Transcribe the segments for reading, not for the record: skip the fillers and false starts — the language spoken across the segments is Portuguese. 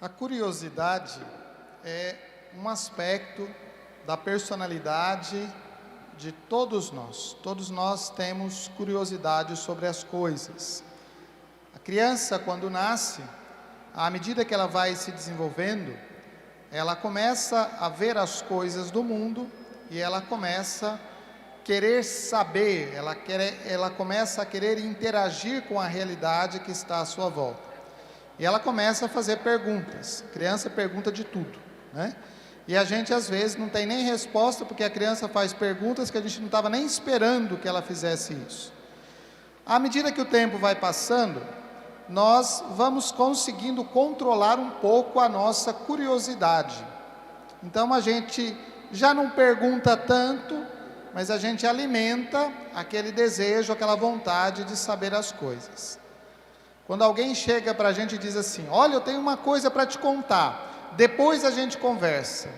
A curiosidade é um aspecto da personalidade de todos nós. Todos nós temos curiosidade sobre as coisas. A criança, quando nasce, à medida que ela vai se desenvolvendo, ela começa a ver as coisas do mundo e ela começa a querer saber, ela começa a querer interagir com a realidade que está à sua volta. E ela começa a fazer perguntas. A criança pergunta de tudo, né? E a gente às vezes não tem nem resposta, porque a criança faz perguntas que a gente não estava nem esperando que ela fizesse isso. À medida que o tempo vai passando, nós vamos conseguindo controlar um pouco a nossa curiosidade. Então a gente já não pergunta tanto, mas a gente alimenta aquele desejo, aquela vontade de saber as coisas. Quando alguém chega para a gente e diz assim: olha, eu tenho uma coisa para te contar, depois a gente conversa.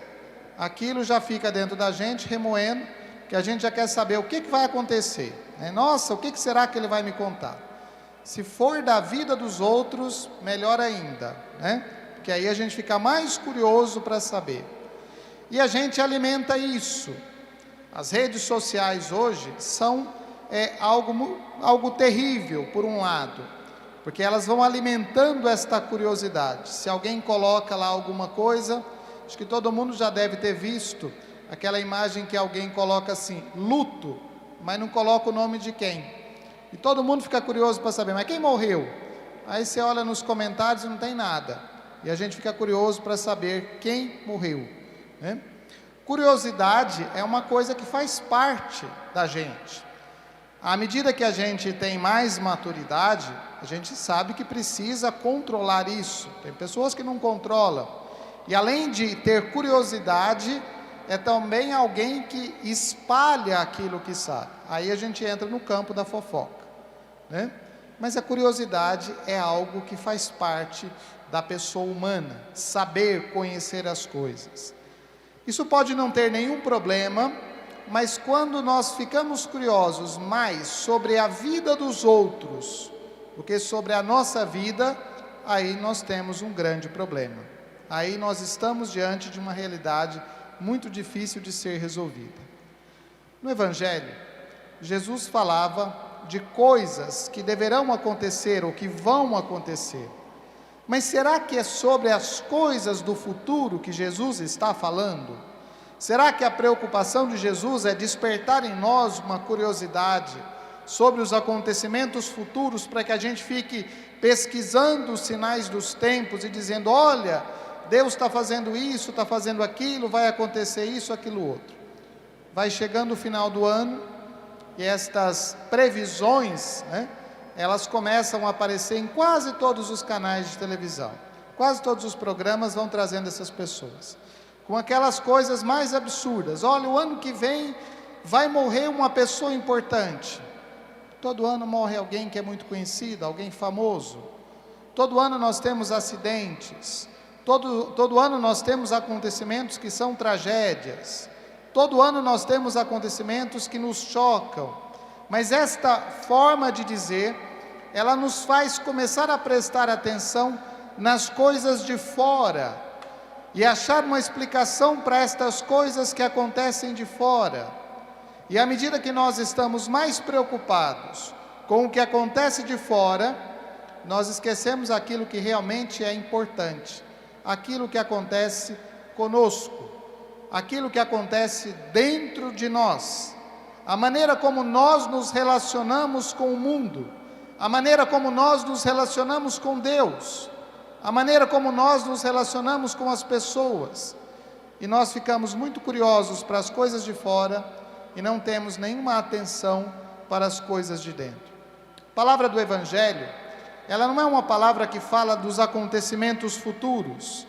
Aquilo já fica dentro da gente, remoendo, que a gente já quer saber o que vai acontecer. Nossa, o que será que ele vai me contar? Se for da vida dos outros, melhor ainda, né? Porque aí a gente fica mais curioso para saber. E a gente alimenta isso. As redes sociais hoje são algo terrível, por um lado, porque elas vão alimentando esta curiosidade. Se alguém coloca lá alguma coisa, acho que todo mundo já deve ter visto aquela imagem que alguém coloca assim, luto, mas não coloca o nome de quem. E todo mundo fica curioso para saber, mas quem morreu? Aí você olha nos comentários e não tem nada. E a gente fica curioso para saber quem morreu, né? Curiosidade é uma coisa que faz parte da gente. À medida que a gente tem mais maturidade, a gente sabe que precisa controlar isso. Tem pessoas que não controlam. E além de ter curiosidade, é também alguém que espalha aquilo que sabe. Aí a gente entra no campo da fofoca, né? Mas a curiosidade é algo que faz parte da pessoa humana, saber, conhecer as coisas. Isso pode não ter nenhum problema, mas quando nós ficamos curiosos mais sobre a vida dos outros do que sobre a nossa vida, aí nós temos um grande problema. Aí nós estamos diante de uma realidade muito difícil de ser resolvida. No Evangelho, Jesus falava de coisas que deverão acontecer ou que vão acontecer. Mas será que é sobre as coisas do futuro que Jesus está falando? Será que a preocupação de Jesus é despertar em nós uma curiosidade sobre os acontecimentos futuros, para que a gente fique pesquisando os sinais dos tempos e dizendo: olha, Deus está fazendo isso, está fazendo aquilo, vai acontecer isso, aquilo outro? Vai chegando o final do ano e estas previsões, né, elas começam a aparecer em quase todos os canais de televisão. Quase todos os programas vão trazendo essas pessoas, com aquelas coisas mais absurdas. Olha, o ano que vem vai morrer uma pessoa importante. Todo ano morre alguém que é muito conhecido, alguém famoso. Todo ano nós temos acidentes. Todo ano nós temos acontecimentos que são tragédias. Todo ano nós temos acontecimentos que nos chocam. Mas esta forma de dizer, ela nos faz começar a prestar atenção nas coisas de fora e achar uma explicação para estas coisas que acontecem de fora. E à medida que nós estamos mais preocupados com o que acontece de fora, nós esquecemos aquilo que realmente é importante, aquilo que acontece conosco, aquilo que acontece dentro de nós, a maneira como nós nos relacionamos com o mundo, a maneira como nós nos relacionamos com Deus, a maneira como nós nos relacionamos com as pessoas. E nós ficamos muito curiosos para as coisas de fora e não temos nenhuma atenção para as coisas de dentro. A palavra do Evangelho, ela não é uma palavra que fala dos acontecimentos futuros,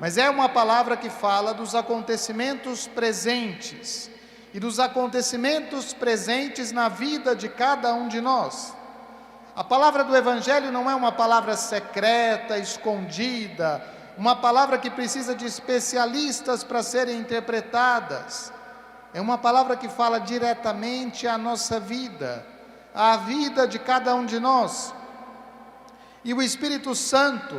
mas é uma palavra que fala dos acontecimentos presentes e dos acontecimentos presentes na vida de cada um de nós. A palavra do Evangelho não é uma palavra secreta, escondida, uma palavra que precisa de especialistas para serem interpretadas. É uma palavra que fala diretamente à nossa vida, à vida de cada um de nós. E o Espírito Santo,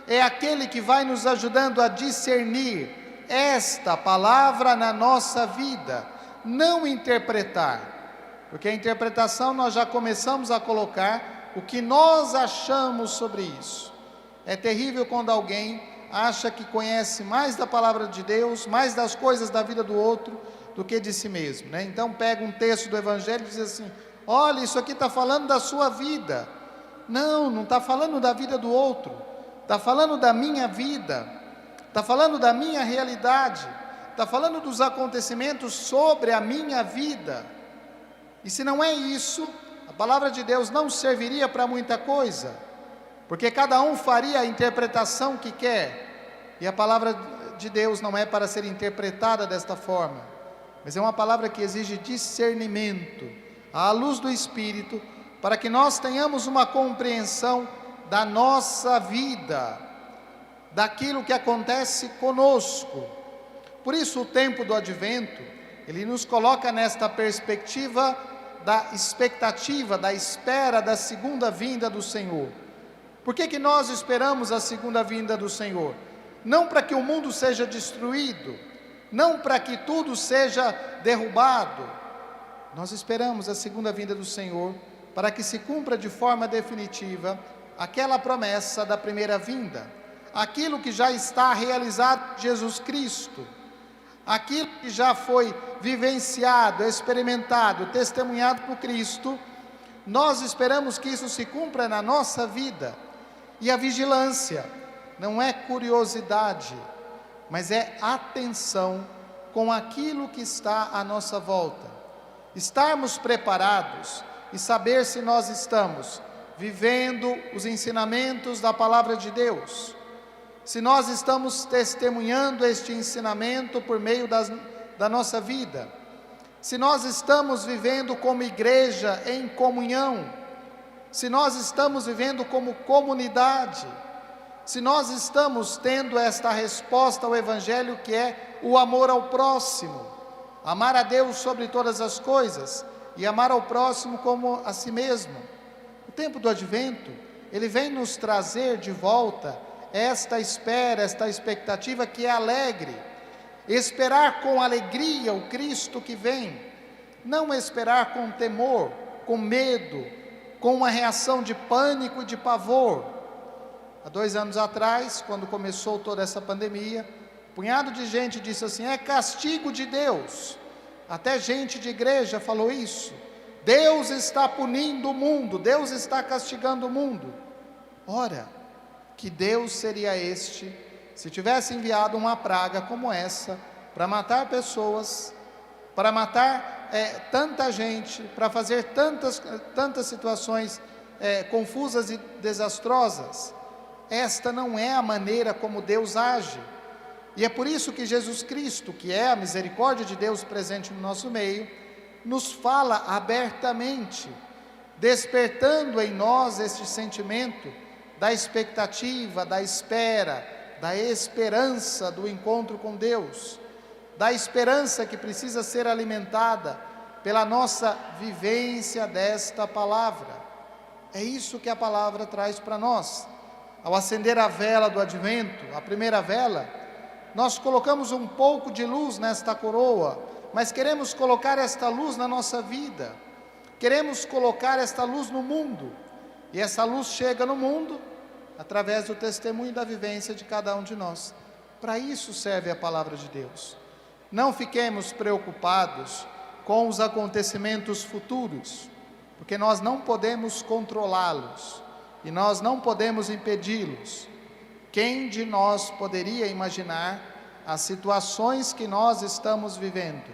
é aquele que vai nos ajudando a discernir esta palavra na nossa vida, não interpretar, porque a interpretação nós já começamos a colocar o que nós achamos sobre isso. É terrível quando alguém acha que conhece mais da palavra de Deus, mais das coisas da vida do outro, do que de si mesmo, né? Então pega um texto do Evangelho e diz assim: olha, isso aqui está falando da sua vida. Não está falando da vida do outro, está falando da minha vida, está falando da minha realidade, está falando dos acontecimentos sobre a minha vida. E se não é isso, a palavra de Deus não serviria para muita coisa, porque cada um faria a interpretação que quer, e a palavra de Deus não é para ser interpretada desta forma, mas é uma palavra que exige discernimento, à luz do Espírito, para que nós tenhamos uma compreensão da nossa vida, daquilo que acontece conosco. Por isso o tempo do Advento, ele nos coloca nesta perspectiva da expectativa, da espera da segunda vinda do Senhor. Por que nós esperamos a segunda vinda do Senhor? Não para que o mundo seja destruído, não para que tudo seja derrubado. Nós esperamos a segunda vinda do Senhor para que se cumpra de forma definitiva aquela promessa da primeira vinda, aquilo que já está realizado em Jesus Cristo, aquilo que já foi vivenciado, experimentado, testemunhado por Cristo. Nós esperamos que isso se cumpra na nossa vida. E a vigilância não é curiosidade, mas é atenção com aquilo que está à nossa volta. Estarmos preparados e saber se nós estamos vivendo os ensinamentos da palavra de Deus, se nós estamos testemunhando este ensinamento por meio da nossa vida, se nós estamos vivendo como igreja em comunhão, se nós estamos vivendo como comunidade, se nós estamos tendo esta resposta ao Evangelho, que é o amor ao próximo, amar a Deus sobre todas as coisas e amar ao próximo como a si mesmo. O tempo do Advento, ele vem nos trazer de volta esta espera, esta expectativa que é alegre, esperar com alegria o Cristo que vem, não esperar com temor, com medo, com uma reação de pânico e de pavor. Há 2 anos atrás, quando começou toda essa pandemia, um punhado de gente disse assim: é castigo de Deus. Até gente de igreja falou isso. Deus está punindo o mundo, Deus está castigando o mundo. Ora, que Deus seria este se tivesse enviado uma praga como essa para matar pessoas, para matar tanta gente, para fazer tantas situações confusas e desastrosas? Esta não é a maneira como Deus age. E é por isso que Jesus Cristo, que é a misericórdia de Deus presente no nosso meio, nos fala abertamente, despertando em nós este sentimento da expectativa, da espera, da esperança do encontro com Deus, da esperança que precisa ser alimentada pela nossa vivência desta palavra. É isso que a palavra traz para nós. Ao acender a vela do Advento, a primeira vela, nós colocamos um pouco de luz nesta coroa, mas queremos colocar esta luz na nossa vida, queremos colocar esta luz no mundo, e essa luz chega no mundo através do testemunho da vivência de cada um de nós. Para isso serve a palavra de Deus. Não fiquemos preocupados com os acontecimentos futuros, porque nós não podemos controlá-los e nós não podemos impedi-los. Quem de nós poderia imaginar as situações que nós estamos vivendo?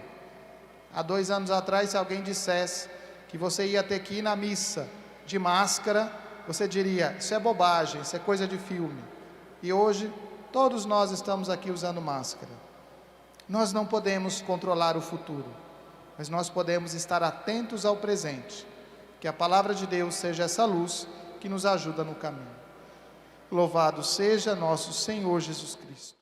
Há 2 anos atrás, se alguém dissesse que você ia ter que ir na missa de máscara, você diria: isso é bobagem, isso é coisa de filme. E hoje, todos nós estamos aqui usando máscara. Nós não podemos controlar o futuro, mas nós podemos estar atentos ao presente. Que a palavra de Deus seja essa luz que nos ajuda no caminho. Louvado seja nosso Senhor Jesus Cristo.